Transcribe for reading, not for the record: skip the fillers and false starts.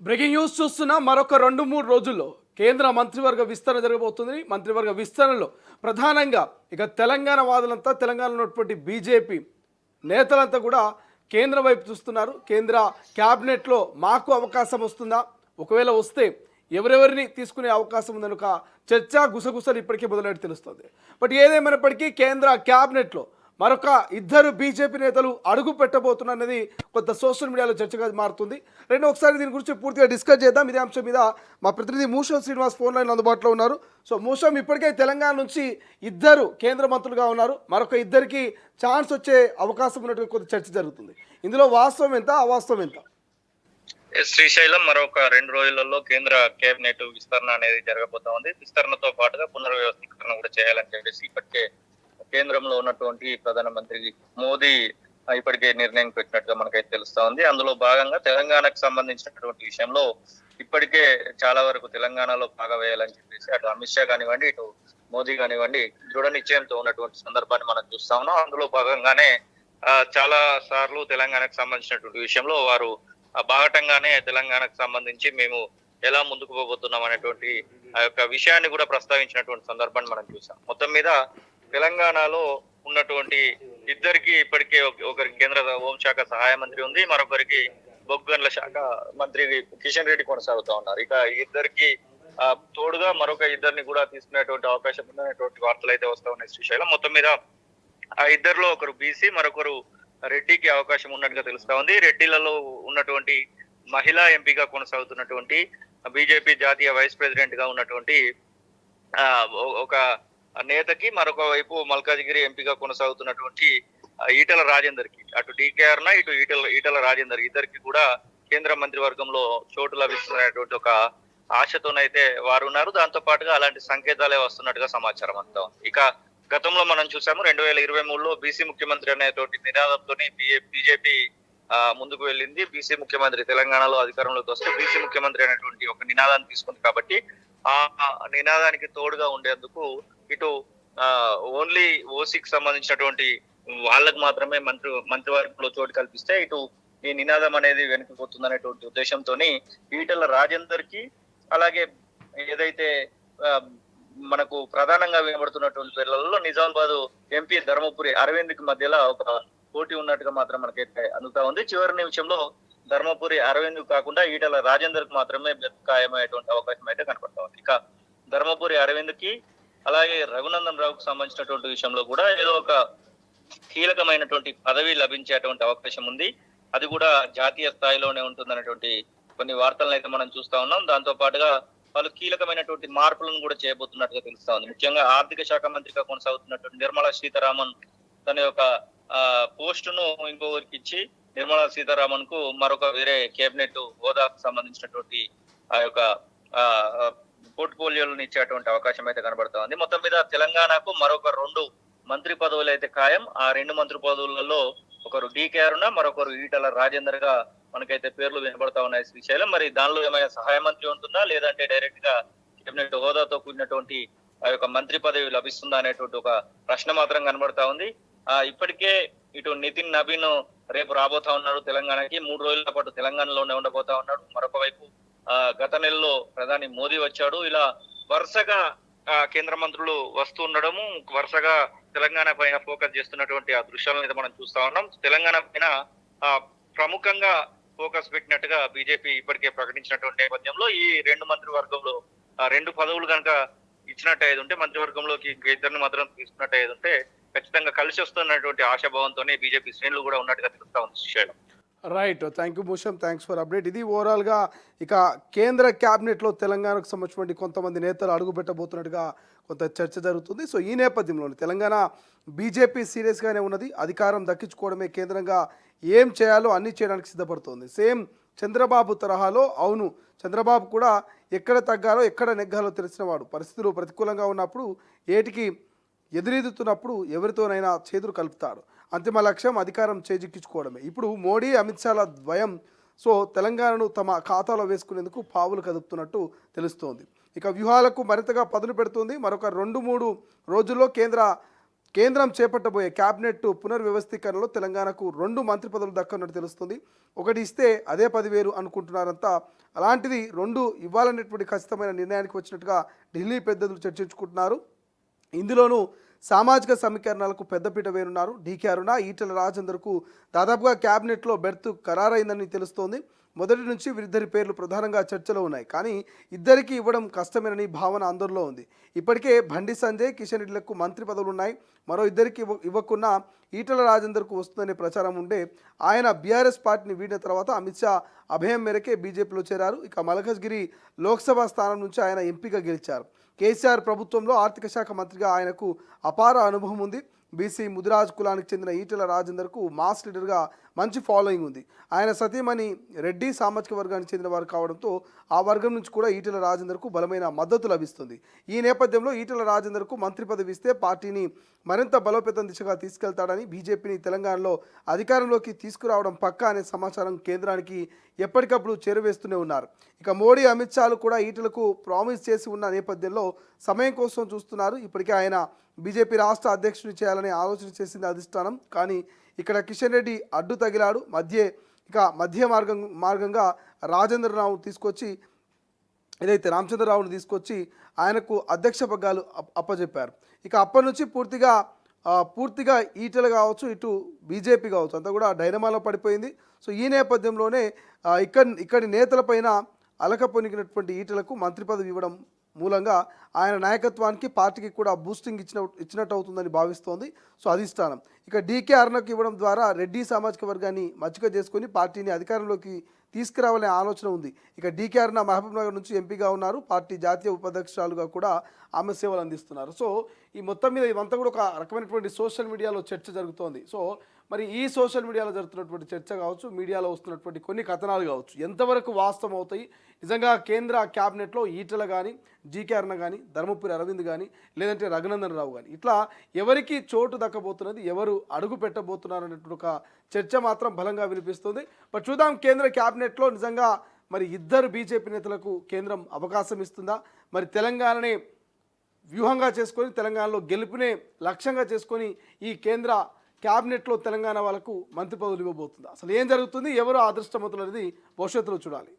Breaking news చూస్తున్నా మరొక 2-3 రోజుల్లో కేంద్ర మంత్రివర్గ విస్తరణ జరగబోతుంది. మంత్రివర్గ విస్తరణలో ప్రధానంగా ఇక తెలంగాణ వాదులంతా, తెలంగాణలో ఉన్నటువంటి బీజేపీ నేతలంతా కూడా కేంద్రం వైపు చూస్తున్నారు. కేంద్ర క్యాబినెట్లో మాకు అవకాశం వస్తుందా, ఒకవేళ వస్తే ఎవరెవరిని తీసుకునే అవకాశం ఉందని ఒక చర్చ గుసగుసలు ఇప్పటికే మొదలైనట్టు తెలుస్తుంది. బట్ ఏదేమైనప్పటికీ కేంద్ర క్యాబినెట్లో మరొక ఇద్దరు బీజేపీ నేతలు అడుగు పెట్టబోతున్నది కొంత సోషల్ మీడియాలో చర్చగా మారుతుంది. ఒకసారి దీని గురించి పూర్తిగా డిస్కస్ చేద్దాం. ఇదే అంశం మీద మా ప్రతినిధి మూషం శ్రీనివాస్ ఫోన్ లైన్ అందుబాటులో ఉన్నారు. సో మూషం, ఇప్పటికే తెలంగాణ నుంచి ఇద్దరు కేంద్ర మంత్రులుగా ఉన్నారు, మరొక ఇద్దరికి ఛాన్స్ వచ్చే అవకాశం ఉన్నట్టు కొంత చర్చ జరుగుతుంది. ఇందులో వాస్తవం ఎంత, అవాస్తవం ఎంత? శ్రీశైలం మరొక 2 రోజులలో కేంద్ర కేబినెట్ విస్తరణ అనేది జరగబోతా ఉంది. విస్తరణతో పాటుగా పునర్వ్యవస్థీకరణ కూడా చేయాలని చెప్పేసి ఇప్పటికే కేంద్రంలో ఉన్నటువంటి ప్రధానమంత్రి మోదీ ఇప్పటికే నిర్ణయం పెట్టినట్టుగా మనకైతే తెలుస్తా ఉంది. అందులో భాగంగా తెలంగాణకు సంబంధించినటువంటి విషయంలో ఇప్పటికే చాలా వరకు తెలంగాణలో వేయాలని చెప్పేసి అటు అమిత్ షా కానివ్వండి, ఇటు మోదీ కానివ్వండి దృఢ నిశ్చయంతో ఉన్నటువంటి సందర్భాన్ని మనం చూస్తా ఉన్నాం. అందులో భాగంగానే చాలా సార్లు తెలంగాణకు సంబంధించినటువంటి విషయంలో వారు బాగటంగానే తెలంగాణకు సంబంధించి మేము ఎలా ముందుకు పోబోతున్నాం అనేటువంటి ఆ యొక్క విషయాన్ని కూడా ప్రస్తావించినటువంటి సందర్భాన్ని మనం చూసాం. మొత్తం మీద తెలంగాణలో ఉన్నటువంటి ఇద్దరికి ఇప్పటికే ఒకరికి కేంద్ర హోంశాఖ సహాయ మంత్రి ఉంది, మరొకరికి బొగ్గన్ల శాఖ మంత్రి కిషన్ రెడ్డి కొనసాగుతా ఉన్నారు. ఇక ఇద్దరికి తోడుగా మరొక ఇద్దరిని కూడా తీసుకునేటువంటి అవకాశం ఉందనేటువంటి వార్తలు అయితే వస్తా ఉన్నాయి శ్రీశైలం. మొత్తం మీద ఆ ఇద్దరిలో ఒకరు బీసీ, మరొకరు రెడ్డికి అవకాశం ఉన్నట్టుగా తెలుస్తా ఉంది. రెడ్డిలలో ఉన్నటువంటి మహిళా ఎంపీగా కొనసాగుతున్నటువంటి బీజేపీ జాతీయ వైస్ ప్రెసిడెంట్ గా ఉన్నటువంటి ఒక నేతకి, మరొక వైపు మల్కాజిగిరి ఎంపీగా కొనసాగుతున్నటువంటి ఈటల రాజేందర్ కి, అటు డీకేఆర్ నా ఇటు ఈటల రాజేందర్ ఇద్దరికి కూడా కేంద్ర మంత్రివర్గంలో చోటు లభిస్తున్నటువంటి ఒక ఆశతోనైతే వారు ఉన్నారు. దాంతో పాటుగా అలాంటి సంకేతాలే వస్తున్నట్టుగా సమాచారం అంతా. ఇక గతంలో మనం చూసాము 2023లో బీసీ ముఖ్యమంత్రి అనేటువంటి నినాదంతో బీజేపీ ముందుకు వెళ్ళింది. బీసీ ముఖ్యమంత్రి తెలంగాణలో అధికారంలోకి వస్తే బీసీ ముఖ్యమంత్రి అనేటువంటి ఒక నినాదాన్ని తీసుకుంది. కాబట్టి ఆ నినాదానికి తోడుగా ఉండేందుకు ఇటు ఓన్లీ ఓసీకి సంబంధించినటువంటి వాళ్ళకు మాత్రమే మంత్రివర్గంలో చోటు కల్పిస్తే ఇటు ఈ నినాదం అనేది వెనుకపోతుంది అనేటువంటి ఉద్దేశంతో ఈటల రాజేందర్ కి, అలాగే ఏదైతే మనకు ప్రధానంగా వినబడుతున్నటువంటి పేర్లలో నిజామాబాద్ ఎంపీ ధర్మపురి అరవింద్ కి మధ్యలో ఒక పోటీ ఉన్నట్టుగా మాత్రం మనకైతే అందుతా ఉంది. చివరి నిమిషంలో ధర్మపురి అరవింద్ కాకుండా ఈటల రాజేందర్ కి మాత్రమే ఖాయమయ్యేటువంటి అవకాశం అయితే కనపడతా ఉంది. ఇక ధర్మపురి అరవింద్ కి, అలాగే రఘునందన్ రావుకు సంబంధించినటువంటి విషయంలో కూడా ఏదో ఒక కీలకమైనటువంటి పదవి లభించేటువంటి అవకాశం ఉంది. అది కూడా జాతీయ స్థాయిలోనే ఉంటుందనేటువంటి కొన్ని వార్తలను అయితే మనం చూస్తా ఉన్నాం. దాంతో పాటుగా వాళ్ళు కీలకమైనటువంటి మార్పులను కూడా చేయబోతున్నట్టుగా తెలుస్తా ఉంది. ముఖ్యంగా ఆర్థిక శాఖ మంత్రిగా కొనసాగుతున్నటువంటి నిర్మలా సీతారామన్ తన యొక్క పోస్టును ఇంకొకరికి ఇచ్చి నిర్మలా సీతారామన్ కు మరొక వేరే కేబినెట్ హోదాకు సంబంధించినటువంటి ఆ యొక్క పోర్ట్ఫోలియోలను ఇచ్చేటువంటి అవకాశం అయితే కనబడతా ఉంది. మొత్తం మీద తెలంగాణకు మరొక 2 మంత్రి పదవులు అయితే ఖాయం. ఆ 2 మంత్రి పదవులలో ఒకరు డీకేఆర్ నా, మరొకరు ఈటల రాజేందర్ గా మనకైతే పేర్లు వినబడతా ఉన్నాయి శ్రీశైలం. మరి దానిలో ఏమైనా సహాయ మంత్రి ఉంటుందా, లేదంటే డైరెక్ట్ గా కేబినెట్ హోదాతో కూడినటువంటి ఆ యొక్క మంత్రి పదవి లభిస్తుందా అనేటువంటి ఒక ప్రశ్న మాత్రం కనబడతా ఉంది. ఇప్పటికే ఇటు నితిన్ నబీన్ రేపు రాబోతా ఉన్నాడు తెలంగాణకి. 3 రోజుల పాటు తెలంగాణలోనే ఉండబోతా ఉన్నాడు. మరొక వైపు గత నెలలో ప్రధాని మోదీ వచ్చాడు. ఇలా వరుసగా కేంద్ర మంత్రులు వస్తూ ఉండడము, వరుసగా తెలంగాణ పైన ఫోకస్ చేస్తున్నటువంటి ఆ దృశ్యాలను అయితే మనం చూస్తా ఉన్నాం. తెలంగాణ పైన ప్రముఖంగా ఫోకస్ పెట్టినట్టుగా బీజేపీ ఇప్పటికే ప్రకటించినటువంటి నేపథ్యంలో ఈ 2 మంత్రివర్గంలో 2 పదవులు కనుక ఇచ్చినట్టు అయ్యేది ఉంటే, మంత్రివర్గంలోకి ఇద్దరిని మాత్రం తీసుకున్నట్టు అయ్యేది ఉంటే ఖచ్చితంగా కలిసి వస్తున్నటువంటి ఆశాభావంతోనే బీజేపీ శ్రేణులు కూడా ఉన్నట్టుగా తెలుస్తా ఉంది Srisailam. Right, thank you Musham, thanks for update. ఇది ఓవరాల్గా ఇక కేంద్ర క్యాబినెట్లో తెలంగాణకు సంబంధించినటువంటి కొంతమంది నేతలు అడుగు పెట్టబోతున్నట్టుగా కొంత చర్చ జరుగుతుంది. సో ఈ నేపథ్యంలోనే తెలంగాణ బీజేపీ సీరియస్గానే ఉన్నది. అధికారం దక్కించుకోవడమే కేంద్రంగా ఏం చేయాలో అన్నీ చేయడానికి సిద్ధపడుతోంది. సేమ్ చంద్రబాబు తరహాలో. అవును, చంద్రబాబు కూడా ఎక్కడ తగ్గాలో ఎక్కడ నెగ్గాలో తెలిసినవాడు. పరిస్థితులు ప్రతికూలంగా ఉన్నప్పుడు, ఏటికి ఎదురెదుతున్నప్పుడు ఎవరితోనైనా చేతులు కలుపుతాడు. అంతిమ లక్ష్యం అధికారం చేజిక్కించుకోవడమే. ఇప్పుడు మోడీ, అమిత్ షాల ద్వయం సో తెలంగాణను తమ ఖాతాలో వేసుకునేందుకు పావులు కదుపుతున్నట్టు తెలుస్తోంది. ఇక వ్యూహాలకు మరింతగా పదును పెడుతుంది. మరొక 2-3 రోజుల్లో కేంద్ర కేంద్రం చేపట్టబోయే క్యాబినెట్ పునర్వ్యవస్థీకరణలో తెలంగాణకు 2 మంత్రి పదవులు దక్కనున్నట్టు తెలుస్తుంది. ఒకటి ఇస్తే అదే 10,000 అనుకుంటున్నారంతా. అలాంటిది 2 ఇవ్వాలనేటువంటి ఖచ్చితమైన నిర్ణయానికి వచ్చినట్టుగా ఢిల్లీ పెద్దలు చర్చించుకుంటున్నారు. ఇందులోనూ సామాజిక సమీకరణాలకు పెద్దపీట వేరున్నారు. డీకే అరుణ, ఈటెల రాజేందర్కు దాదాపుగా క్యాబినెట్లో బెర్త్ ఖరారైందని తెలుస్తోంది. మొదటి నుంచి వీరిద్దరి పేర్లు ప్రధానంగా చర్చలో ఉన్నాయి. కానీ ఇద్దరికి ఇవ్వడం కష్టమేనని భావన అందరిలో ఉంది. ఇప్పటికే బండి సంజయ్, కిషన్ రెడ్డిలకు మంత్రి పదవులు ఉన్నాయి. మరో ఇద్దరికి ఇవ్వకున్నా ఈటెల రాజేందర్కు వస్తుందనే ప్రచారం ఉండే ఆయన బీఆర్ఎస్ పార్టీని వీడిన తర్వాత అమిత్ షా అభయం మేరకే బీజేపీలో చేరారు. ఇక మల్కజ్గిరి లోక్సభ స్థానం నుంచి ఆయన ఎంపీగా గెలిచారు. కేసీఆర్ ప్రభుత్వంలో ఆర్థిక శాఖ మంత్రిగా ఆయనకు అపార అనుభవం ఉంది. బీసీ ముదిరాజ్ కులానికి చెందిన ఈటెల రాజేందర్కు మాస్ లీడర్గా మంచి ఫాలోయింగ్ ఉంది. ఆయన సతీమణి రెడ్డి సామాజిక వర్గానికి చెందిన వారు కావడంతో ఆ వర్గం నుంచి కూడా ఈటెల రాజేందర్కు బలమైన మద్దతు లభిస్తుంది. ఈ నేపథ్యంలో ఈటెల రాజేందర్కు మంత్రి పదవి ఇస్తే పార్టీని మరింత బలోపేతం దిశగా తీసుకెళ్తాడని, బీజేపీని తెలంగాణలో అధికారంలోకి తీసుకురావడం పక్కా అనే సమాచారం కేంద్రానికి ఎప్పటికప్పుడు చేరువేస్తూనే ఉన్నారు. ఇక మోడీ, అమిత్ షాలు కూడా ఈటెలకు ప్రామిస్ చేసి ఉన్న నేపథ్యంలో సమయం కోసం చూస్తున్నారు. ఇప్పటికే ఆయన బీజేపీ రాష్ట్ర అధ్యక్షుడిని చేయాలనే ఆలోచన చేసింది అధిష్టానం. కానీ ఇక్కడ కిషన్ రెడ్డి అడ్డు తగిలాడు. మధ్య మార్గంగా రామచంద్రరావును తీసుకొచ్చి ఆయనకు అధ్యక్ష పగ్గాలు అప్పచెప్పారు. ఇక అప్పటి నుంచి పూర్తిగా ఈటెలు కావచ్చు, ఇటు బీజేపీ కావచ్చు, అంతా కూడా డైనమాలో పడిపోయింది. సో ఈ నేపథ్యంలోనే ఇక్కడి నేతలపైన అలక పొనిగినటువంటి ఈటెలకు మంత్రి పదవి ఇవ్వడం మూలంగా ఆయన నాయకత్వానికి, పార్టీకి కూడా బూస్టింగ్ ఇచ్చినట్టు అవుతుందని భావిస్తోంది సో అధిష్టానం. ఇక డీకే అరుణకు ఇవ్వడం ద్వారా రెడ్డి సామాజిక వర్గాన్ని మచ్చిక చేసుకొని పార్టీని అధికారంలోకి తీసుకురావాలనే ఆలోచన ఉంది. ఇక డీకే అరుణ మహబూబ్ నగర్ నుంచి ఎంపీగా ఉన్నారు. పార్టీ జాతీయ ఉపాధ్యక్షురాలుగా కూడా ఆమె సేవలు అందిస్తున్నారు. సో ఈ మొత్తం మీద ఇదంతా కూడా ఒక రకమైనటువంటి సోషల్ మీడియాలో చర్చ జరుగుతోంది. సో మరి ఈ సోషల్ మీడియాలో జరుగుతున్నటువంటి చర్చ కావచ్చు, మీడియాలో వస్తున్నటువంటి కొన్ని కథనాలు కావచ్చు, ఎంతవరకు వాస్తవం అవుతాయి, నిజంగా కేంద్ర క్యాబినెట్లో ఈటెల కానీ, జీకే అరుణ కానీ, ధర్మపురి అరవింద్ కానీ, లేదంటే రఘునందన్ రావు కానీ, ఇట్లా ఎవరికి చోటు దక్కబోతున్నది, ఎవరు అడుగు పెట్టబోతున్నారు అనేటువంటి ఒక చర్చ మాత్రం బలంగా వినిపిస్తుంది. బట్ చూద్దాం కేంద్ర క్యాబినెట్లో నిజంగా మరి ఇద్దరు బీజేపీ నేతలకు కేంద్రం అవకాశం ఇస్తుందా, మరి తెలంగాణనే వ్యూహంగా చేసుకొని, తెలంగాణలో గెలుపునే లక్ష్యంగా చేసుకొని ఈ కేంద్ర క్యాబినెట్లో తెలంగాణ వాళ్ళకు మంత్రి పదవులు ఇవ్వబోతుందా, అసలు ఏం జరుగుతుంది, ఎవరు అదృష్టవంతులు అనేది భవిష్యత్తులో చూడాలి.